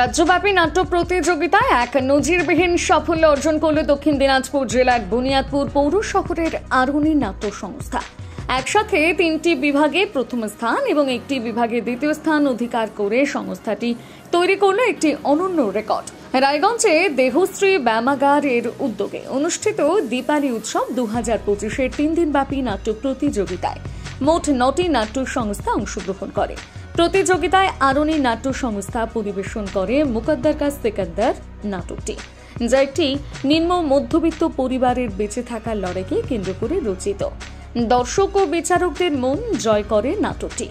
রাজ্যব্যাপী নাট্য প্রতিযোগিতায় এক নজিরবিহীন সাফল্য অর্জন করল দক্ষিণ দিনাজপুর জেলার বুনিয়াদপুর পৌর শহরের আরুনি নাট্য সংস্থা। একসাথে 3টি বিভাগে প্রথম স্থান এবং একটি বিভাগে দ্বিতীয় স্থান অধিকার করে সংস্থাটি তৈরি করল একটি অনন্য রেকর্ড। রায়গঞ্জে দেহশ্রী ব্যায়ামাগারের উদ্যোগে অনুষ্ঠিত দীপালি উৎসব 2025-এর 3 দিনব্যাপী নাট্য প্রতিযোগিতায় মোট 9টি নাট্য সংস্থা অংশগ্রহণ করে। প্রতিযোগিতায় আরুনি নাট্য সংস্থা পরিবেশন করে মুকদ্দার কা সিকান্দার নাটকটি, যা একটি নিম্ন মধ্যবিত্ত পরিবারের বেঁচে থাকার লড়াইকে কেন্দ্র করে রচিত। দর্শক ও বিচারকদের মন জয় করে নাটকটি।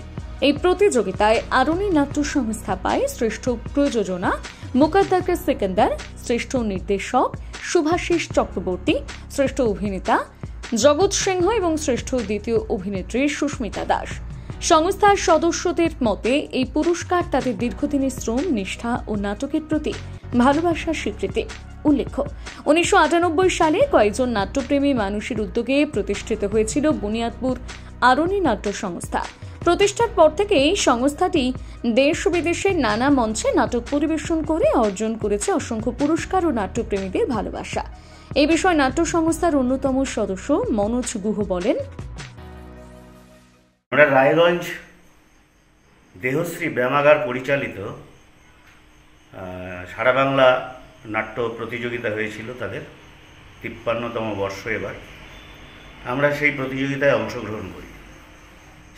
এই প্রতিযোগিতায় আরুনি নাট্য সংস্থা পায় শ্রেষ্ঠ প্রযোজনা মুকদ্দার কা সিকান্দার, শ্রেষ্ঠ নির্দেশক শুভাশিস চক্রবর্তী, শ্রেষ্ঠ অভিনেতা জগৎ সিংহ এবং শ্রেষ্ঠ দ্বিতীয় অভিনেত্রী সুস্মিতা দাস। সংস্থার সদস্যদের মতে এই পুরস্কার তাদের দীর্ঘদিনের শ্রম, নিষ্ঠা ও নাটকের প্রতি ভালোবাসার স্বীকৃতি। উল্লেখ্য, 1998 সালে কয়েকজন নাট্যপ্রেমী মানুষের উদ্যোগে প্রতিষ্ঠিত হয়েছিল বুনিয়াদপুর আরুনি নাট্য সংস্থা। প্রতিষ্ঠার পর থেকেই সংস্থাটি দেশ বিদেশের নানা মঞ্চে নাটক পরিবেশন করে অর্জন করেছে অসংখ্য পুরস্কার ও নাট্যপ্রেমীদের ভালোবাসা। এই বিষয়ে নাট্য সংস্থার অন্যতম সদস্য মনোজ গুহ বলেন, আমরা রায়গঞ্জ দেহশ্রী ব্যায়ামাগার পরিচালিত সারা বাংলা নাট্য প্রতিযোগিতা হয়েছিল, তাদের 53তম বর্ষ। এবার আমরা সেই প্রতিযোগিতায় অংশগ্রহণ করি।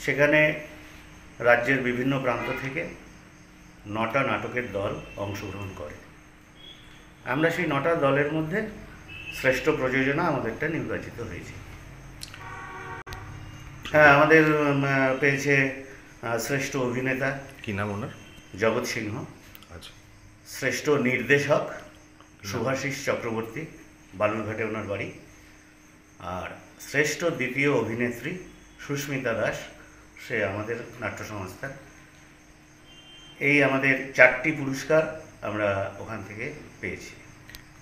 সেখানে রাজ্যের বিভিন্ন প্রান্ত থেকে 9টা নাটকের দল অংশগ্রহণ করে। আমরা সেই 9টা দলের মধ্যে শ্রেষ্ঠ প্রযোজনা আমাদেরটা নির্বাচিত হয়েছে। হ্যাঁ, আমাদের পেয়েছে শ্রেষ্ঠ অভিনেতা, কি নাম ওনার? জগৎ সিংহ। আচ্ছা। শ্রেষ্ঠ নির্দেশক শুভাশিস চক্রবর্তী, বালুরঘাটে ওনার বাড়ি। আর শ্রেষ্ঠ দ্বিতীয় অভিনেত্রী সুস্মিতা দাস, সে আমাদের নাট্য সংস্থার। এই আমাদের 4টি পুরস্কার আমরা ওখান থেকে পেয়েছি।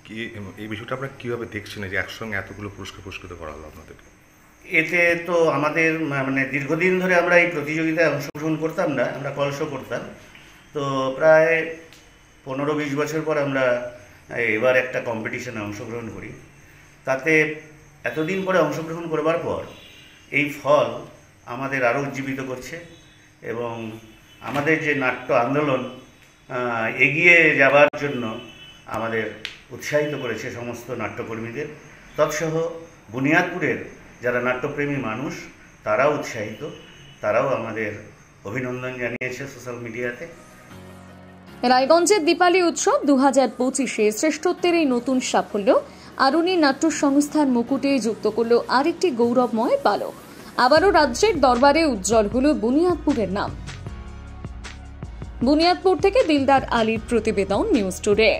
কি এই বিষয়টা আপনারা কীভাবে দেখছেন যে একসঙ্গে এতগুলো পুরস্কৃত করা হলো আপনাদেরকে? এতে তো আমাদের দীর্ঘদিন ধরে আমরা এই প্রতিযোগিতায় অংশগ্রহণ করতাম না, আমরা কল শো করতাম। তো প্রায় 15-20 বছর পর আমরা এবার একটা কম্পিটিশনে অংশগ্রহণ করি। তাতে এতদিন পরে অংশগ্রহণ করবার পর এই ফল আমাদের আরও উজ্জীবিত করছে এবং আমাদের যে নাট্য আন্দোলন এগিয়ে যাবার জন্য আমাদের উৎসাহিত করেছে সমস্ত নাট্যকর্মীদের। তৎসহ বুনিয়াদপুরের যারা নাট্যপ্রেমী মানুষ তারাও উৎসাহিত, তারাও আমাদের অভিনন্দন জানিয়েছে সোশ্যাল মিডিয়াতে। রায়গঞ্জের দীপালি উৎসব 2025-এ শ্রেষ্ঠত্বের এই নতুন সাফল্য আরুনি নাট্য সংস্থার মুকুটে যুক্ত করল আরেকটি গৌরবময় পালক। আবারও রাজ্যের দরবারে উজ্জ্বল হল বুনিয়াদপুরের নাম। বুনিয়াদপুর থেকে দিলদার আলীর প্রতিবেদন, নিউজ টুডে।